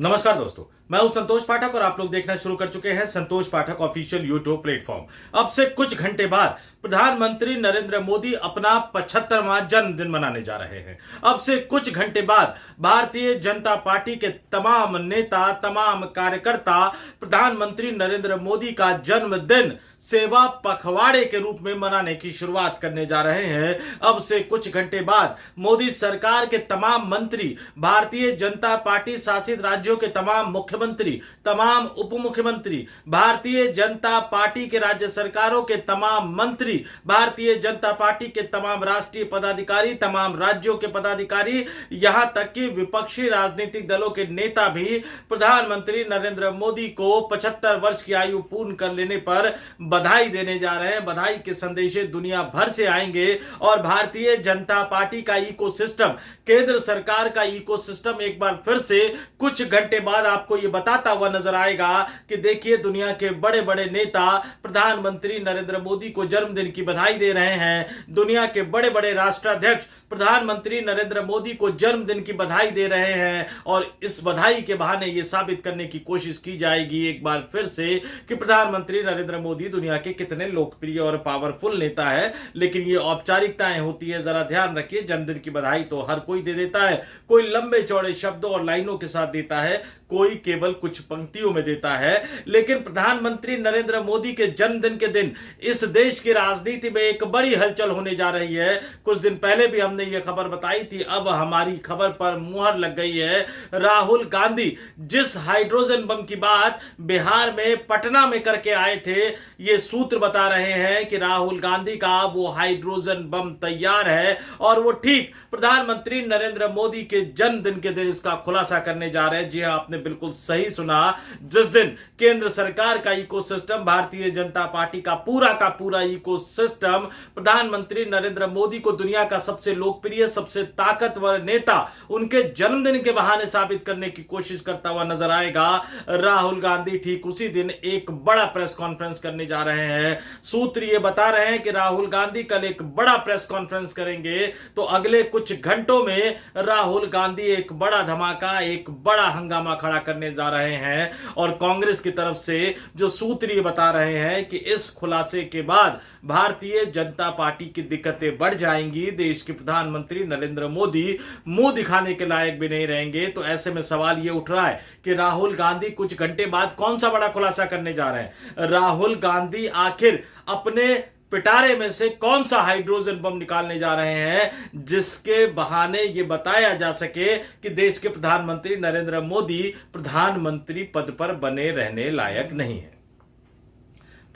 नमस्कार दोस्तों, मैं हूं संतोष पाठक और आप लोग देखना शुरू कर चुके हैं संतोष पाठक ऑफिशियल यूट्यूब प्लेटफॉर्म। अब से कुछ घंटे बाद प्रधानमंत्री नरेंद्र मोदी अपना 75वां जन्मदिन मनाने जा रहे हैं। अब से कुछ घंटे बाद भारतीय जनता पार्टी के तमाम नेता, तमाम कार्यकर्ता प्रधानमंत्री नरेंद्र मोदी का जन्मदिन सेवा पखवाड़े के रूप में मनाने की शुरुआत करने जा रहे हैं। अब से कुछ घंटे बाद मोदी सरकार के तमाम मंत्री, भारतीय जनता पार्टी शासित राज्यों के तमाम मुख्यमंत्री, तमाम उप मुख्यमंत्री, भारतीय जनता पार्टी के राज्य सरकारों के तमाम मंत्री, भारतीय जनता पार्टी के तमाम राष्ट्रीय पदाधिकारी, तमाम राज्यों के पदाधिकारी, यहां तक कि विपक्षी राजनीतिक दलों के नेता भी प्रधानमंत्री नरेंद्र मोदी को 75 वर्ष की आयु पूर्ण कर लेने पर बधाई देने जा रहे हैं। बधाई के संदेशे दुनिया भर से आएंगे और भारतीय जनता पार्टी का इकोसिस्टम, केंद्र सरकार का इकोसिस्टम एक बार फिर से कुछ घंटे बाद आपको यह बताता हुआ नजर आएगा कि देखिए, दुनिया के बड़े बड़े नेता प्रधानमंत्री नरेंद्र मोदी को जन्मदिन की बधाई दे रहे हैं। दुनिया के बड़े बड़े राष्ट्राध्यक्ष प्रधानमंत्री नरेंद्र मोदी को जन्मदिन की बधाई दे रहे हैं और इस बधाई के बहाने यह साबित करने की कोशिश की जाएगी एक बार फिर से कि प्रधानमंत्री नरेंद्र मोदी दुनिया के कितने लोकप्रिय और पावरफुल नेता है। लेकिन ये औपचारिकताएं होती है, जरा ध्यान रखिए। जन्मदिन की बधाई तो हर कोई दे देता है, कोई लंबे चौड़े शब्दों और लाइनों के साथ देता है, कोई केवल कुछ पंक्तियों में देता है। लेकिन प्रधानमंत्री नरेंद्र मोदी के जन्मदिन के दिन इस देश की राजनीति में एक बड़ी हलचल होने जा रही है। कुछ दिन पहले भी हमने ये खबर बताई थी, अब हमारी खबर पर मुहर लग गई है। राहुल गांधी जिस हाइड्रोजन बम की बात बिहार में पटना में करके आए थे, ये सूत्र बता रहे हैं कि राहुल गांधी का वो हाइड्रोजन बम तैयार है और वो ठीक प्रधानमंत्री नरेंद्र मोदी के जन्मदिन के दिन इसका खुलासा करने जा रहे हैं। जी हां, आपने बिल्कुल सही सुना। जिस दिन केंद्र सरकार का इकोसिस्टम, भारतीय जनता पार्टी का पूरा इकोसिस्टम प्रधानमंत्री नरेंद्र मोदी को दुनिया का सबसे लोकप्रिय, सबसे ताकतवर नेता उनके जन्मदिन के बहाने साबित करने की कोशिश करता हुआ नजर आएगा, राहुल गांधी ठीक उसी दिन एक बड़ा प्रेस कॉन्फ्रेंस करने जा रहे हैं। सूत्र ये बता रहे हैं कि राहुल गांधी कल एक बड़ा प्रेस कॉन्फ्रेंस करेंगे, तो अगले कुछ घंटों में राहुल गांधी एक बड़ा धमाका, एक बड़ा हंगामा खड़ा करने जा रहे हैं। और कांग्रेस की तरफ से जो सूत्र ये बता रहे हैं कि इस खुलासे के बाद भारतीय जनता पार्टी की दिक्कतें बढ़ जाएंगी, देश के प्रधानमंत्री नरेंद्र मोदी मुंह दिखाने के लायक भी नहीं रहेंगे। तो ऐसे में सवाल ये उठ रहा है कि राहुल गांधी कुछ घंटे बाद कौन सा बड़ा खुलासा करने जा रहे हैं। राहुल गांधी आखिर अपने पिटारे में से कौन सा हाइड्रोजन बम निकालने जा रहे हैं जिसके बहाने यह बताया जा सके कि देश के प्रधानमंत्री नरेंद्र मोदी प्रधानमंत्री पद पर बने रहने लायक नहीं है।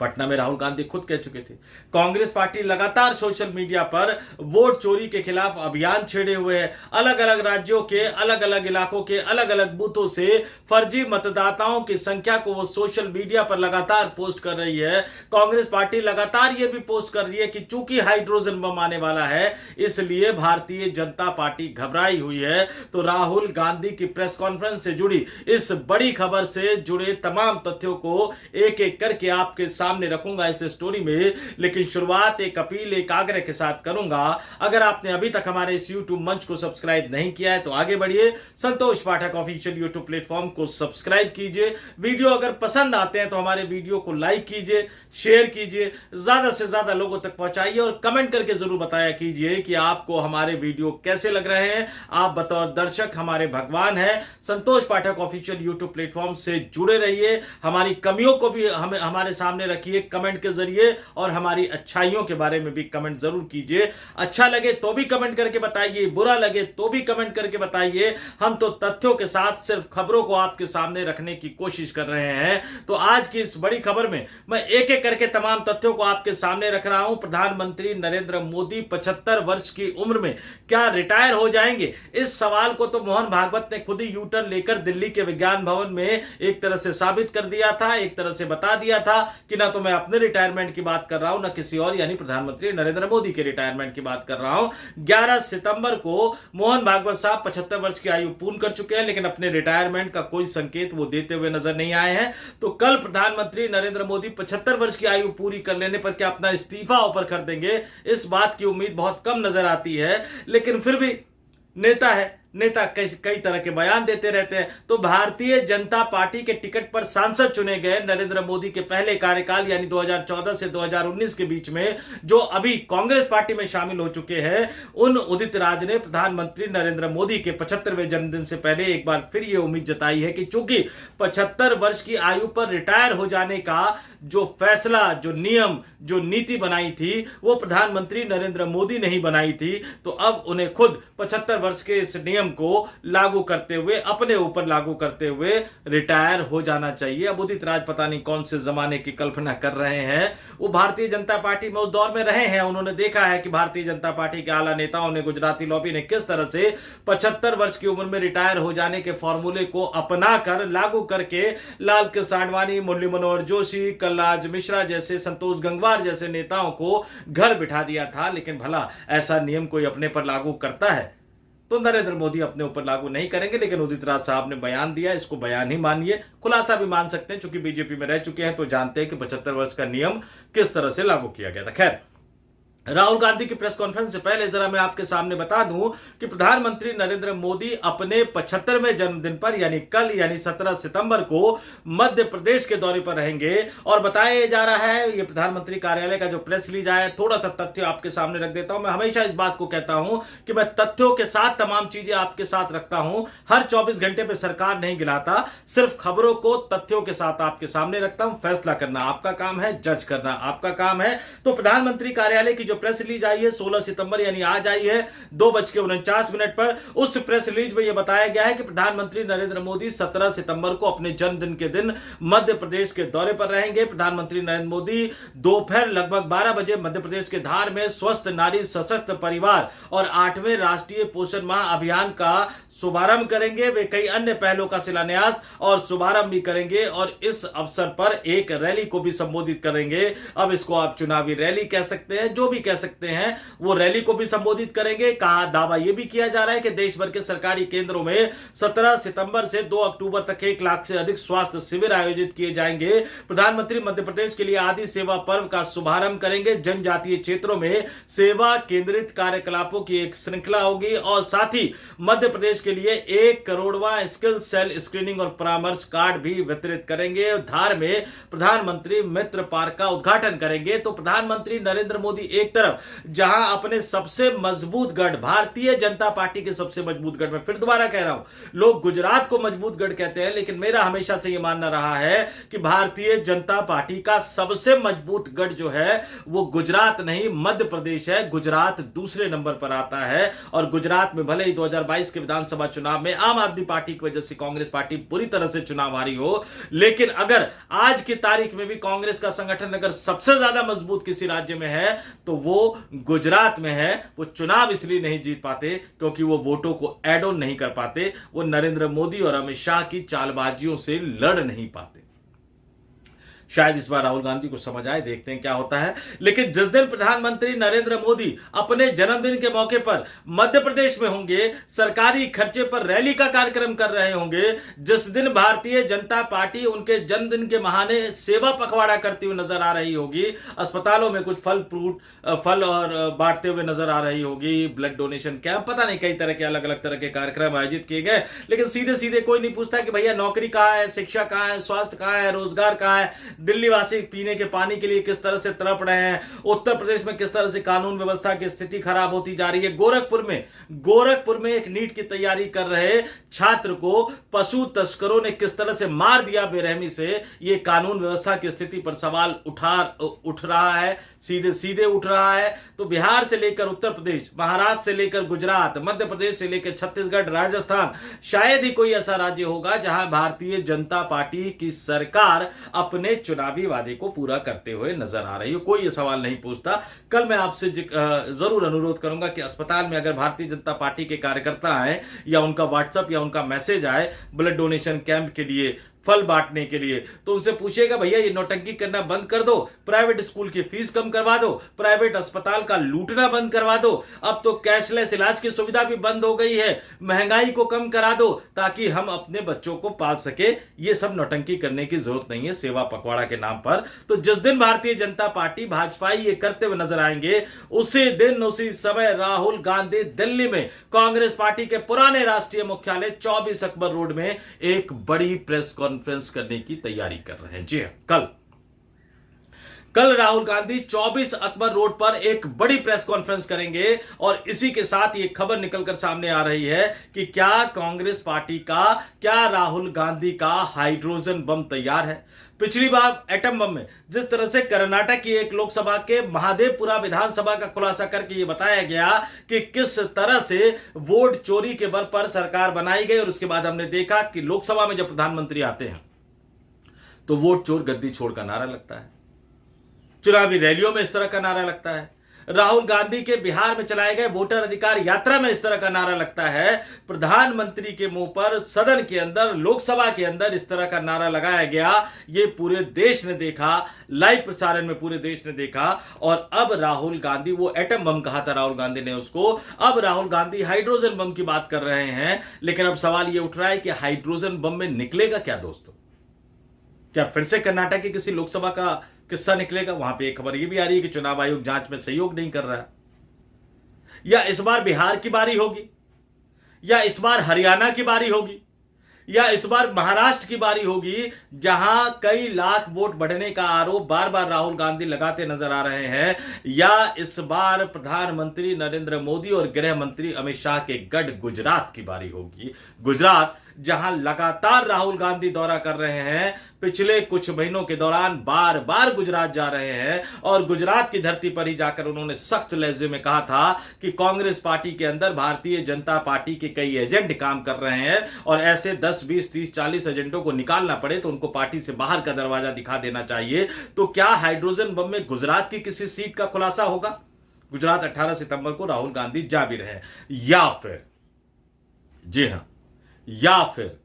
पटना में राहुल गांधी खुद कह चुके थे, कांग्रेस पार्टी लगातार सोशल मीडिया पर वोट चोरी के खिलाफ अभियान छेड़े हुए है। अलग अलग राज्यों के अलग अलग इलाकों के अलग अलग बूथों से फर्जी मतदाताओं की संख्या को वो सोशल मीडिया पर लगातार पोस्ट कर रही है। कांग्रेस पार्टी लगातार ये भी पोस्ट कर रही है कि चूंकि हाइड्रोजन बम आने वाला है इसलिए भारतीय जनता पार्टी घबराई हुई है। तो राहुल गांधी की प्रेस कॉन्फ्रेंस से जुड़ी इस बड़ी खबर से जुड़े तमाम तथ्यों को एक एक करके आपके सामने रखूंगा इस स्टोरी में। लेकिन शुरुआत एक अपील, एक आग्रह के साथ करूंगा। अगर आपने अभी तक हमारे इस YouTube मंच को सब्सक्राइब नहीं किया है तो आगे बढ़िए, संतोष पाठक ऑफिशियल YouTube प्लेटफॉर्म को सब्सक्राइब कीजिए। वीडियो अगर पसंद आते हैं तो हमारे वीडियो को लाइक कीजिए, शेयर कीजिए, ज्यादा से ज्यादा लोगों तक पहुंचाइए और कमेंट करके जरूर बताया कीजिए कि आपको हमारे वीडियो कैसे लग रहे हैं। आप बतौर दर्शक हमारे भगवान हैं। संतोष पाठक ऑफिशियल YouTube प्लेटफॉर्म से जुड़े रहिए, हमारी कमियों को भी हमें हमारे सामने रखिए कमेंट के जरिए और हमारी अच्छाइयों के बारे में भी कमेंट जरूर कीजिए। अच्छा लगे तो भी कमेंट करके बताइए, बुरा लगे तो भी कमेंट करके बताइए। हम तो तथ्यों के साथ सिर्फ खबरों को आपके सामने रखने की कोशिश कर रहे हैं। तो आज की इस बड़ी खबर में मैं एक एक करके तमाम तथ्यों को आपके सामने रख रहा हूं। प्रधानमंत्री नरेंद्र मोदी 75 वर्ष की उम्र में क्या रिटायर हो जाएंगे? इस सवाल को तो मोहन भागवत ने खुद ही यूटर्न लेकर दिल्ली के विज्ञान भवन में एक तरह से साबित कर दिया था, एक तरह से बता दिया था कि ना तो मैं अपने रिटायरमेंट की बात कर रहा हूं, ना किसी और यानी प्रधानमंत्री नरेंद्र मोदी के रिटायरमेंट की बात कर रहा हूं। 11 सितंबर को मोहन भागवत साहब 75 वर्ष की आयु पूर्ण कर चुके हैं, लेकिन अपने रिटायरमेंट का कोई संकेत वो देते हुए नजर नहीं आए हैं। तो कल प्रधानमंत्री नरेंद्र मोदी 75 वर्ष की आयु पूरी कर लेने पर क्या अपना इस्तीफा ऑफर कर देंगे, इस बात की उम्मीद बहुत कम नजर आती है। लेकिन फिर भी नेता है, नेता कई तरह के बयान देते रहते हैं। तो भारतीय जनता पार्टी के टिकट पर सांसद चुने गए नरेंद्र मोदी के पहले कार्यकाल यानी 2014 से 2019 के बीच में, जो अभी कांग्रेस पार्टी में शामिल हो चुके हैं, उन उदित राज ने प्रधानमंत्री नरेंद्र मोदी के 75वें जन्मदिन से पहले एक बार फिर यह उम्मीद जताई है कि चूंकि 75 वर्ष की आयु पर रिटायर हो जाने का जो फैसला, जो नियम, जो नीति बनाई थी वो प्रधानमंत्री नरेंद्र मोदी ने ही बनाई थी, तो अब उन्हें खुद 75 वर्ष के इस नियम को लागू करते हुए, अपने ऊपर लागू करते हुए रिटायर हो जाना चाहिए। अब उदित राज पता नहीं कौन से जमाने की कल्पना कर रहे हैं। वो भारतीय जनता पार्टी में उस दौर में रहे हैं, उन्होंने देखा है कि भारतीय जनता पार्टी के आला नेताओं ने, गुजराती लॉबी ने किस तरह से 75 वर्ष की उम्र में रिटायर हो जाने के फॉर्मूले को अपनाकर, लागू करके लाल कृष्ण आडवाणी, मुरली मनोहर जोशी, कलराज मिश्रा जैसे, संतोष गंगवार जैसे नेताओं को घर बिठा दिया था। लेकिन भला ऐसा नियम कोई अपने पर लागू करता है? तो नरेंद्र मोदी अपने ऊपर लागू नहीं करेंगे, लेकिन उदित राज साहब ने बयान दिया, इसको बयान ही मानिए, खुलासा भी मान सकते हैं, चूंकि बीजेपी में रह चुके हैं तो जानते हैं कि 75 वर्ष का नियम किस तरह से लागू किया गया था। खैर, राहुल गांधी की प्रेस कॉन्फ्रेंस से पहले जरा मैं आपके सामने बता दूं कि प्रधानमंत्री नरेंद्र मोदी अपने 75वें जन्मदिन पर यानी कल, यानी 17 सितंबर को मध्य प्रदेश के दौरे पर रहेंगे। और बताया जा रहा है, ये प्रधानमंत्री कार्यालय का जो प्रेस रिलीज आया, थोड़ा सा तथ्य आपके सामने रख देता हूं। मैं हमेशा इस बात को कहता हूं कि मैं तथ्यों के साथ तमाम चीजें आपके साथ रखता हूं। हर 24 घंटे पे सरकार नहीं गिलाता, सिर्फ खबरों को तथ्यों के साथ आपके सामने रखता हूं। फैसला करना आपका काम है, जज करना आपका काम है। तो प्रधानमंत्री कार्यालय की प्रेस रिलीज आई है 16 सितंबर यानी आज आई है 2:49 पर, उस प्रेस रिलीज में यह बताया गया है कि प्रधानमंत्री नरेंद्र मोदी 17 सितंबर को अपने जन्मदिन के दिन मध्य प्रदेश के दौरे पर रहेंगे। प्रधानमंत्री नरेंद्र मोदी दोपहर लगभग 12 बजे मध्य प्रदेश के धार में स्वस्थ नारी सशक्त परिवार और 8वें राष्ट्रीय पोषण माह अभियान का शुभारंभ करेंगे। वे कई अन्य पहलों का शिलान्यास और शुभारंभ भी करेंगे और इस अवसर पर एक रैली को भी संबोधित करेंगे। अब इसको आप चुनावी रैली कह सकते हैं, जो भी कह सकते हैं, वो रैली को भी संबोधित करेंगे। कहा, दावा यह भी किया जा रहा है कि देश भर के सरकारी केंद्रों में 17 सितंबर से 2 अक्टूबर तक 1 लाख से अधिक स्वास्थ्य शिविर आयोजित किए जाएंगे। प्रधानमंत्री मध्य प्रदेश के लिए आदि सेवा पर्व का शुभारंभ करेंगे। जनजातीय क्षेत्रों में सेवा केंद्रित कार्यकलापों की एक श्रृंखला होगी और साथ ही मध्य प्रदेश के लिए 1 करोड़वां स्किल सेल स्क्रीनिंग और परामर्श कार्ड भी वितरित करेंगे। धार में प्रधानमंत्री मित्र पार्क का उद्घाटन करेंगे। तो प्रधानमंत्री नरेंद्र मोदी एक तरफ जहां अपने सबसे मजबूत गढ़, भारतीय जनता पार्टी के सबसे मजबूत गढ़, मैं फिर दोबारा कह रहा हूं, लोग गुजरात को मजबूत गढ़ कहते हैं, लेकिन मेरा हमेशा से यह मानना रहा है कि भारतीय जनता पार्टी का सबसे मजबूत गढ़ जो है वो गुजरात नहीं, मध्य प्रदेश है। गुजरात दूसरे नंबर पर आता है और गुजरात में भले ही 2022 के विधानसभा चुनाव में आम आदमी पार्टी की वजह से कांग्रेस पार्टी बुरी तरह से चुनाव हारी हो, लेकिन अगर आज की तारीख में भी कांग्रेस का संगठन अगर सबसे ज्यादा मजबूत किसी राज्य में है तो वो गुजरात में है। वो चुनाव इसलिए नहीं जीत पाते क्योंकि वो वोटों को ऐड ऑन नहीं कर पाते, वो नरेंद्र मोदी और अमित शाह की चालबाजियों से लड़ नहीं पाते। शायद इस बार राहुल गांधी को समझ आए, देखते हैं क्या होता है। लेकिन जिस दिन प्रधानमंत्री नरेंद्र मोदी अपने जन्मदिन के मौके पर मध्य प्रदेश में होंगे, सरकारी खर्चे पर रैली का कार्यक्रम कर रहे होंगे, जिस दिन भारतीय जनता पार्टी उनके जन्मदिन के बहाने सेवा पखवाड़ा करती हुई नजर आ रही होगी, अस्पतालों में कुछ फल और बांटते हुए नजर आ रही होगी, ब्लड डोनेशन कैंप, पता नहीं कई तरह के अलग अलग तरह के कार्यक्रम आयोजित किए गए, लेकिन सीधे सीधे कोई नहीं पूछता कि भैया नौकरी कहां है, शिक्षा कहां है, स्वास्थ्य कहां है, रोजगार कहां है, दिल्ली वासी पीने के पानी के लिए किस तरह से तड़प रहे हैं, उत्तर प्रदेश में किस तरह से कानून व्यवस्था की स्थिति खराब होती जा रही है। गोरखपुर में एक नीट की तैयारी कर रहे छात्र को पशु तस्करों ने किस तरह से मार दिया बेरहमी से, यह कानून व्यवस्था की स्थिति पर सवाल उठ रहा है, सीधे सीधे उठ रहा है। तो बिहार से लेकर उत्तर प्रदेश, महाराष्ट्र से लेकर गुजरात, मध्य प्रदेश से लेकर छत्तीसगढ़, राजस्थान, शायद ही कोई ऐसा राज्य होगा जहां भारतीय जनता पार्टी की सरकार अपने चुनावी वादे को पूरा करते हुए नजर आ रही हो। कोई यह सवाल नहीं पूछता। कल मैं आपसे जरूर अनुरोध करूंगा कि अस्पताल में अगर भारतीय जनता पार्टी के कार्यकर्ता आए या उनका व्हाट्सएप या उनका मैसेज आए ब्लड डोनेशन कैंप के लिए फल बांटने के लिए। तो उनसे पूछिएगा भैया ये नौटंकी करना बंद कर दो, प्राइवेट स्कूल की फीस कम करवा दो, प्राइवेट अस्पताल का लूटना बंद करवा दो, अब तो कैशलेस इलाज की सुविधा भी बंद हो गई है, महंगाई को कम करा दो ताकि हम अपने बच्चों को पाल सके। ये सब नौटंकी करने की जरूरत नहीं है सेवा पखवाड़ा के नाम पर। तो जिस दिन भारतीय जनता पार्टी भाजपा ये करते हुए नजर आएंगे, उसी दिन उसी समय राहुल गांधी दिल्ली में कांग्रेस पार्टी के पुराने राष्ट्रीय मुख्यालय 24 अकबर रोड में एक बड़ी प्रेस कॉन्फ्रेंस करने की तैयारी कर रहे हैं। जी हां, कल राहुल गांधी 24 अकबर रोड पर एक बड़ी प्रेस कॉन्फ्रेंस करेंगे और इसी के साथ ये खबर निकलकर सामने आ रही है कि क्या कांग्रेस पार्टी का, क्या राहुल गांधी का हाइड्रोजन बम तैयार है। पिछली बार एटम बम में जिस तरह से कर्नाटक की एक लोकसभा के महादेवपुरा विधानसभा का खुलासा करके ये बताया गया कि किस तरह से वोट चोरी के बल पर सरकार बनाई गई, और उसके बाद हमने देखा कि लोकसभा में जब प्रधानमंत्री आते हैं तो वोट चोर गद्दी छोड़ का नारा लगता है, चुनावी रैलियों में इस तरह का नारा लगता है, राहुल गांधी के बिहार में चलाए गए वोटर अधिकार यात्रा में इस तरह का नारा लगता है, प्रधानमंत्री के मुंह पर सदन के अंदर, लोकसभा के अंदर इस तरह का नारा लगाया गया। ये पूरे देश ने देखा, लाइव प्रसारण में पूरे देश ने देखा। और अब राहुल गांधी, वो एटम बम कहा था राहुल गांधी ने उसको, अब राहुल गांधी हाइड्रोजन बम की बात कर रहे हैं। लेकिन अब सवाल यह उठ रहा है कि हाइड्रोजन बम में निकलेगा क्या दोस्तों? क्या फिर से कर्नाटक की किसी लोकसभा का किस्सा निकलेगा? वहां पे एक खबर यह भी आ रही है कि चुनाव आयोग जांच में सहयोग नहीं कर रहा है। या इस बार बिहार की बारी होगी, या इस बार हरियाणा की बारी होगी, या इस बार महाराष्ट्र की बारी होगी, जहां कई लाख वोट बढ़ने का आरोप बार बार राहुल गांधी लगाते नजर आ रहे हैं। या इस बार प्रधानमंत्री नरेंद्र मोदी और गृह मंत्री अमित शाह के गढ़ गुजरात की बारी होगी। गुजरात जहां लगातार राहुल गांधी दौरा कर रहे हैं, पिछले कुछ महीनों के दौरान बार बार गुजरात जा रहे हैं, और गुजरात की धरती पर ही जाकर उन्होंने सख्त लहजे में कहा था कि कांग्रेस पार्टी के अंदर भारतीय जनता पार्टी के कई एजेंट काम कर रहे हैं, और ऐसे 10, 20, 30, 40 एजेंटों को निकालना पड़े तो उनको पार्टी से बाहर का दरवाजा दिखा देना चाहिए। तो क्या हाइड्रोजन बम में गुजरात की किसी सीट का खुलासा होगा? गुजरात 18 सितंबर को राहुल गांधी जा भी रहे हैं। या फिर, जी हां, या फिर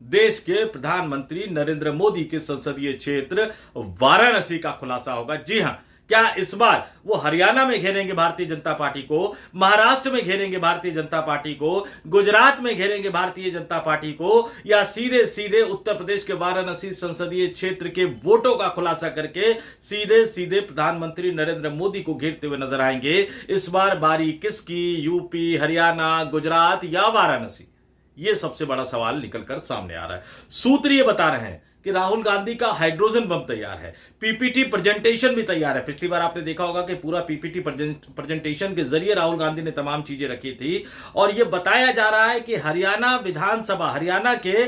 देश के प्रधानमंत्री नरेंद्र मोदी के संसदीय क्षेत्र वाराणसी का खुलासा होगा। जी हां, क्या इस बार वो हरियाणा में घेरेंगे भारतीय जनता पार्टी को, महाराष्ट्र में घेरेंगे भारतीय जनता पार्टी को, गुजरात में घेरेंगे भारतीय जनता पार्टी को, या सीधे सीधे उत्तर प्रदेश के वाराणसी संसदीय क्षेत्र के वोटों का खुलासा करके सीधे सीधे प्रधानमंत्री नरेंद्र मोदी को घेरते हुए नजर आएंगे? इस बार बारी किसकी? यूपी, हरियाणा, गुजरात या वाराणसी? यह सबसे बड़ा सवाल निकलकर सामने आ रहा है। सूत्र ये बता रहे हैं कि राहुल गांधी का हाइड्रोजन बम तैयार है, पीपीटी प्रेजेंटेशन भी तैयार है। पिछली बार आपने देखा होगा कि पूरा पीपीटी प्रेजेंटेशन के जरिए राहुल गांधी ने तमाम चीजें रखी थी, और यह बताया जा रहा है कि हरियाणा विधानसभा, हरियाणा के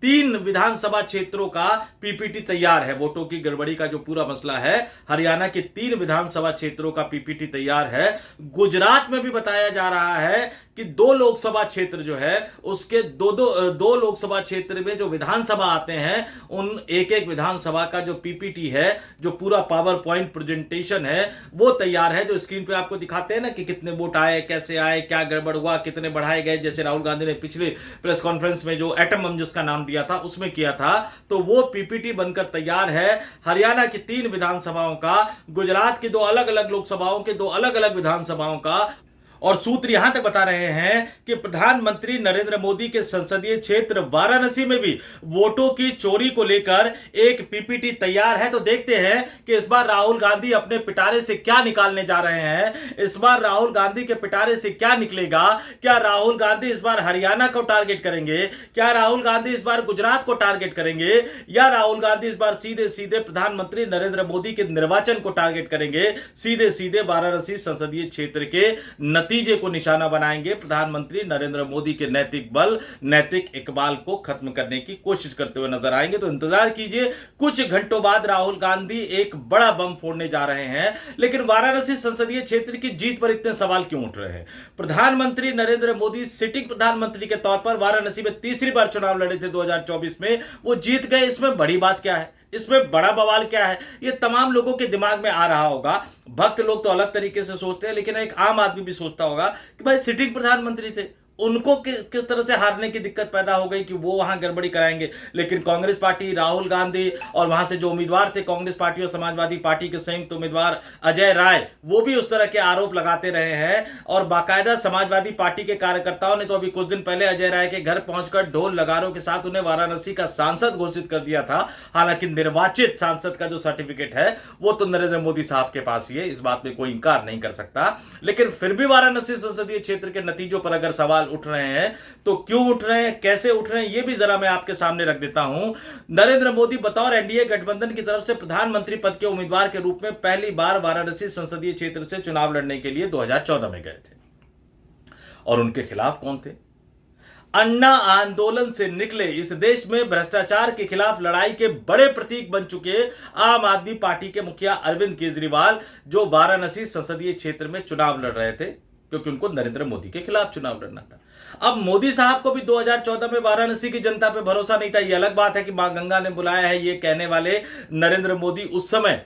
3 विधानसभा क्षेत्रों का पीपीटी तैयार है। वोटों की गड़बड़ी का जो पूरा मसला है, हरियाणा के 3 विधानसभा क्षेत्रों का पीपीटी तैयार है। गुजरात में भी बताया जा रहा है कि 2 लोकसभा क्षेत्र जो है उसके दो लोकसभा क्षेत्र में जो विधानसभा आते हैं, उन एक विधानसभा का जो पीपीटी है, जो पूरा पावर पॉइंट प्रेजेंटेशन है, वो तैयार है। जो स्क्रीन पे आपको दिखाते हैं ना कि कितने वोट आए, कैसे आए, क्या गड़बड़ हुआ, कितने बढ़ाए गए, जैसे राहुल गांधी ने पिछले प्रेस कॉन्फ्रेंस में जो एटम बम जिसका नाम दिया था उसमें किया था, तो वो पीपीटी बनकर तैयार है। हरियाणा की 3 विधानसभाओं का, गुजरात की 2 अलग अलग लोकसभाओं के 2 अलग अलग विधानसभाओं का, और सूत्र यहां तक बता रहे हैं कि प्रधानमंत्री नरेंद्र मोदी के संसदीय क्षेत्र वाराणसी में भी वोटों की चोरी को लेकर एक पीपीटी तैयार है। तो देखते हैं कि इस बार राहुल गांधी अपने पिटारे से क्या निकालने जा रहे हैं। इस बार राहुल गांधी के पिटारे से क्या निकलेगा? क्या राहुल गांधी इस बार हरियाणा को टारगेट करेंगे? क्या राहुल गांधी इस बार गुजरात को टारगेट करेंगे? या राहुल गांधी इस बार सीधे सीधे प्रधानमंत्री नरेंद्र मोदी के निर्वाचन को टारगेट करेंगे, सीधे सीधे वाराणसी संसदीय क्षेत्र के नतीजे को निशाना बनाएंगे, प्रधानमंत्री नरेंद्र मोदी के नैतिक बल, नैतिक इकबाल को खत्म करने की कोशिश करते हुए नजर आएंगे। तो इंतजार कीजिए, कुछ घंटों बाद राहुल गांधी एक बड़ा बम फोड़ने जा रहे हैं। लेकिन वाराणसी संसदीय क्षेत्र की जीत पर इतने सवाल क्यों उठ रहे हैं? प्रधानमंत्री नरेंद्र मोदी सिटिंग प्रधानमंत्री के तौर पर वाराणसी में तीसरी बार चुनाव लड़े थे 2024 में, वो जीत गए। इसमें बड़ी बात क्या है? इसमें बड़ा बवाल क्या है? ये तमाम लोगों के दिमाग में आ रहा होगा। भक्त लोग तो अलग तरीके से सोचते हैं, लेकिन एक आम आदमी भी सोचता होगा कि भाई सिटिंग प्रधानमंत्री थे, उनको किस तरह से हारने की दिक्कत पैदा हो गई कि वो वहां गड़बड़ी कराएंगे। लेकिन कांग्रेस पार्टी, राहुल गांधी और वहां से जो उम्मीदवार थे कांग्रेस पार्टी और समाजवादी पार्टी के संयुक्त उम्मीदवार अजय राय, वो भी उस तरह के आरोप लगाते रहे हैं। और बाकायदा समाजवादी पार्टी के कार्यकर्ताओं ने तो अभी कुछ दिन पहले अजय राय के घर पहुंचकर ढोल नगारों के साथ उन्हें वाराणसी का सांसद घोषित कर दिया था। हालांकि निर्वाचित सांसद का जो सर्टिफिकेट है वो तो नरेंद्र मोदी साहब के पास ही है, इस बात में कोई इंकार नहीं कर सकता। लेकिन फिर भी वाराणसी संसदीय क्षेत्र के नतीजों पर अगर सवाल उठ रहे हैं तो क्यों उठ रहे हैं, कैसे उठ रहे हैं, यह भी जरा मैं आपके सामने रख देता हूं। नरेंद्र मोदी बतौर एनडीए गठबंधन की तरफ से प्रधानमंत्री पद के उम्मीदवार के रूप में पहली बार वाराणसी संसदीय क्षेत्र से चुनाव लड़ने के लिए 2014 में गए थे। और उनके खिलाफ कौन थे? अन्ना आंदोलन से निकले इस देश में भ्रष्टाचार के खिलाफ लड़ाई के बड़े प्रतीक बन चुके आम आदमी पार्टी के मुखिया अरविंद केजरीवाल, जो वाराणसी संसदीय क्षेत्र में चुनाव लड़ रहे थे क्योंकि उनको नरेंद्र मोदी के खिलाफ चुनाव लड़ना था। अब मोदी साहब को भी 2014 में वाराणसी की जनता पे भरोसा नहीं था। यह अलग बात है कि मां गंगा ने बुलाया है, ये कहने वाले नरेंद्र मोदी उस समय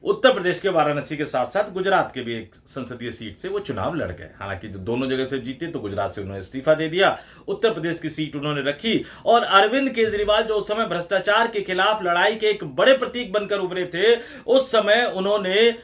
उत्तर प्रदेश के वाराणसी के साथ साथ गुजरात के भी एक संसदीय सीट से वो चुनाव लड़ गए। हालांकि जो दोनों जगह से जीते तो गुजरात से उन्होंने इस्तीफा दे दिया, उत्तर प्रदेश की सीट उन्होंने रखी। और अरविंद केजरीवाल जो उस समय भ्रष्टाचार के खिलाफ लड़ाई के एक बड़े प्रतीक बनकर उभरे थे, उस समय उन्होंने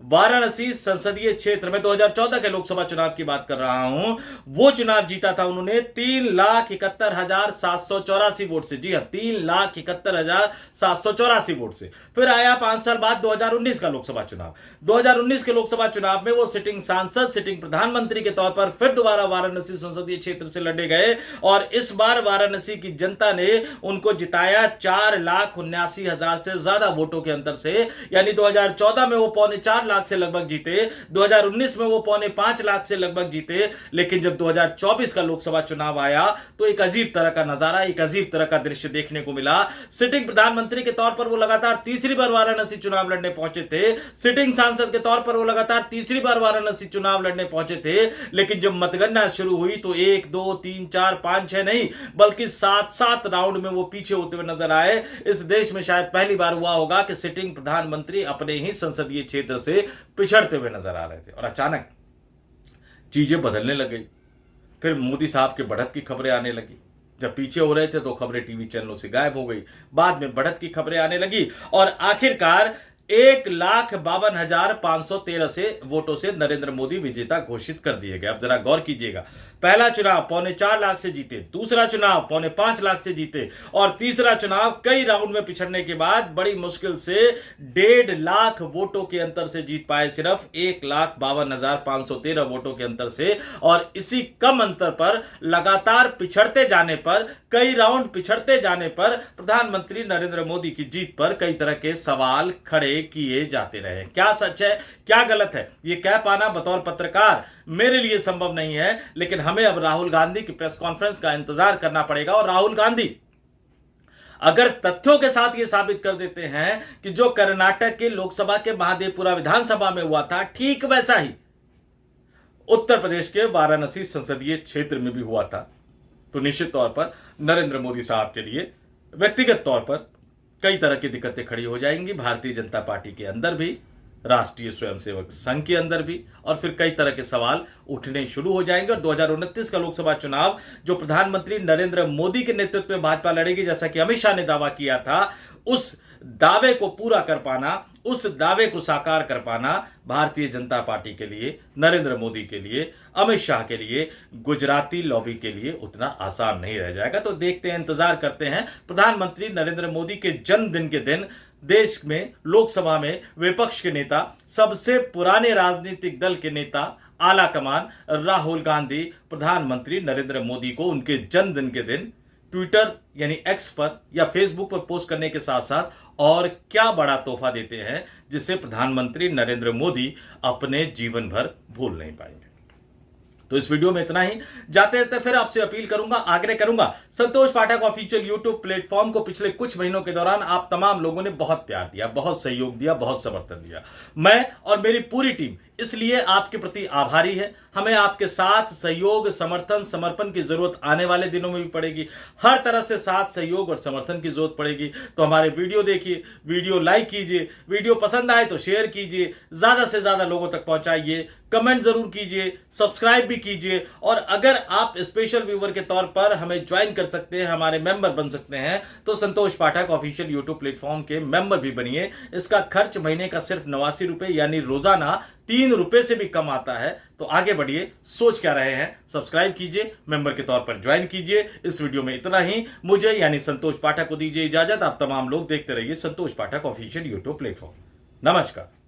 वाराणसी संसदीय क्षेत्र में 2014 के लोकसभा चुनाव की बात कर रहा हूं, वो चुनाव जीता था उन्होंने 3,71,784 वोट से। जी हां, 3,71,784 वोट से। फिर आया 5 साल बाद 2019 का लोकसभा चुनाव। 2019 के लोकसभा चुनाव में वो सिटिंग सांसद, सिटिंग प्रधानमंत्री के तौर पर फिर दोबारा वाराणसी संसदीय क्षेत्र से लड़े गए। और इस बार वाराणसी की जनता ने उनको जिताया 4,79,000 से ज्यादा वोटों के अंतर से। यानी 2014 में वो 4.25 लाख से लगभग जीते, 2019 में वो 4.25 लाख से लगभग जीते। लेकिन जब 2024 का लोकसभा चुनाव आया तो एक अजीब तरह का नजारा, एक अजीब तरह का दृश्य देखने को मिला। सिटिंग प्रधानमंत्री के तौर पर वो लगातार तीसरी बार वाराणसी चुनाव लड़ने पहुंचे थे, सिटिंग सांसद के तौर पर वो लगातार तीसरी बार वाराणसी चुनाव लड़ने पहुंचे थे। लेकिन जब मतगणना शुरू हुई तो 1, 2, 3, 4, 5, 6 नहीं बल्कि 7 राउंड में वो पीछे होते हुए नजर आए। इस देश में शायद पहली बार हुआ होगा कि सिटिंग प्रधानमंत्री अपने ही संसदीय क्षेत्र से पिछड़ते हुए नजर आ रहे थे। और अचानक चीजें बदलने लग गई। फिर मोदी साहब के बढ़त की खबरें आने लगी। जब पीछे हो रहे थे तो खबरें टीवी चैनलों से गायब हो गई, बाद में बढ़त की खबरें आने लगी और आखिरकार 1,52,513 से वोटों से नरेंद्र मोदी विजेता घोषित कर दिए गए। अब जरा गौर कीजिएगा, पहला चुनाव 4.25 लाख से जीते, दूसरा चुनाव 4.5 लाख से जीते और तीसरा चुनाव कई राउंड में पिछड़ने के बाद बड़ी मुश्किल से 1.5 लाख वोटों के अंतर से जीत पाए, सिर्फ 1,52,513 वोटों के अंतर से। और इसी कम अंतर पर लगातार पिछड़ते जाने पर, कई राउंड पिछड़ते जाने पर प्रधानमंत्री नरेंद्र मोदी की जीत पर कई तरह के सवाल खड़े किए जाते रहे। क्या सच है, क्या गलत है, यह कह पाना बतौर पत्रकार मेरे लिए संभव नहीं है। लेकिन हमें अब राहुल गांधी की प्रेस कॉन्फ्रेंस का इंतजार करना पड़ेगा। और राहुल गांधी अगर तथ्यों के साथ यह साबित कर देते हैं कि जो कर्नाटक के लोकसभा के महादेवपुरा विधानसभा में हुआ था ठीक वैसा ही उत्तर प्रदेश के वाराणसी संसदीय क्षेत्र में भी हुआ था, तो निश्चित तौर पर नरेंद्र मोदी साहब के लिए व्यक्तिगत तौर पर कई तरह की दिक्कतें खड़ी हो जाएंगी। भारतीय जनता पार्टी के अंदर भी, राष्ट्रीय स्वयंसेवक संघ के अंदर भी, और फिर कई तरह के सवाल उठने शुरू हो जाएंगे। और 2029 का लोकसभा चुनाव जो प्रधानमंत्री नरेंद्र मोदी के नेतृत्व में भाजपा लड़ेगी, जैसा कि अमित शाह ने दावा किया था, उस दावे को पूरा कर पाना, उस दावे को साकार कर पाना भारतीय जनता पार्टी के लिए, नरेंद्र मोदी के लिए, अमित शाह के लिए, गुजराती लॉबी के लिए उतना आसान नहीं रह जाएगा। तो देखते हैं, इंतजार करते हैं। प्रधानमंत्री नरेंद्र मोदी के जन्मदिन के दिन देश में लोकसभा में विपक्ष के नेता, सबसे पुराने राजनीतिक दल के नेता, आला कमान राहुल गांधी प्रधानमंत्री नरेंद्र मोदी को उनके जन्मदिन के दिन ट्विटर यानी एक्स पर या फेसबुक पर पोस्ट करने के साथ साथ और क्या बड़ा तोहफा देते हैं जिसे प्रधानमंत्री नरेंद्र मोदी अपने जीवन भर भूल नहीं पाएंगे। तो इस वीडियो में इतना ही। जाते जाते फिर आपसे अपील करूंगा, आग्रह करूंगा, संतोष पाठक ऑफिशियल यूट्यूब प्लेटफॉर्म को पिछले कुछ महीनों के दौरान आप तमाम लोगों ने बहुत प्यार दिया, बहुत सहयोग दिया, बहुत समर्थन दिया। मैं और मेरी पूरी टीम इसलिए आपके प्रति आभारी है। हमें आपके साथ सहयोग, समर्थन, समर्पण की जरूरत आने वाले दिनों में भी पड़ेगी। हर तरह से साथ, सहयोग और समर्थन की जरूरत पड़ेगी। तो हमारे वीडियो देखिए, वीडियो लाइक कीजिए, वीडियो पसंद आए तो शेयर कीजिए, ज्यादा से ज्यादा लोगों तक पहुंचाइए, कमेंट जरूर कीजिए, सब्सक्राइब भी कीजिए। और अगर आप स्पेशल व्यूअर के तौर पर हमें ज्वाइन कर सकते हैं, हमारे मेंबर बन सकते हैं, तो संतोष पाठक ऑफिशियल यूट्यूब प्लेटफॉर्म के मेंबर भी बनिए। इसका खर्च महीने का सिर्फ 89 रुपए, यानी रोजाना 3 रुपए से भी कम आता है। तो आगे बढ़िए, सोच क्या रहे हैं, सब्सक्राइब कीजिए, मेंबर के तौर पर ज्वाइन कीजिए। इस वीडियो में इतना ही। मुझे यानी संतोष पाठक को दीजिए इजाजत। आप तमाम लोग देखते रहिए संतोष पाठक ऑफिशियल यूट्यूब प्लेटफॉर्म। नमस्कार।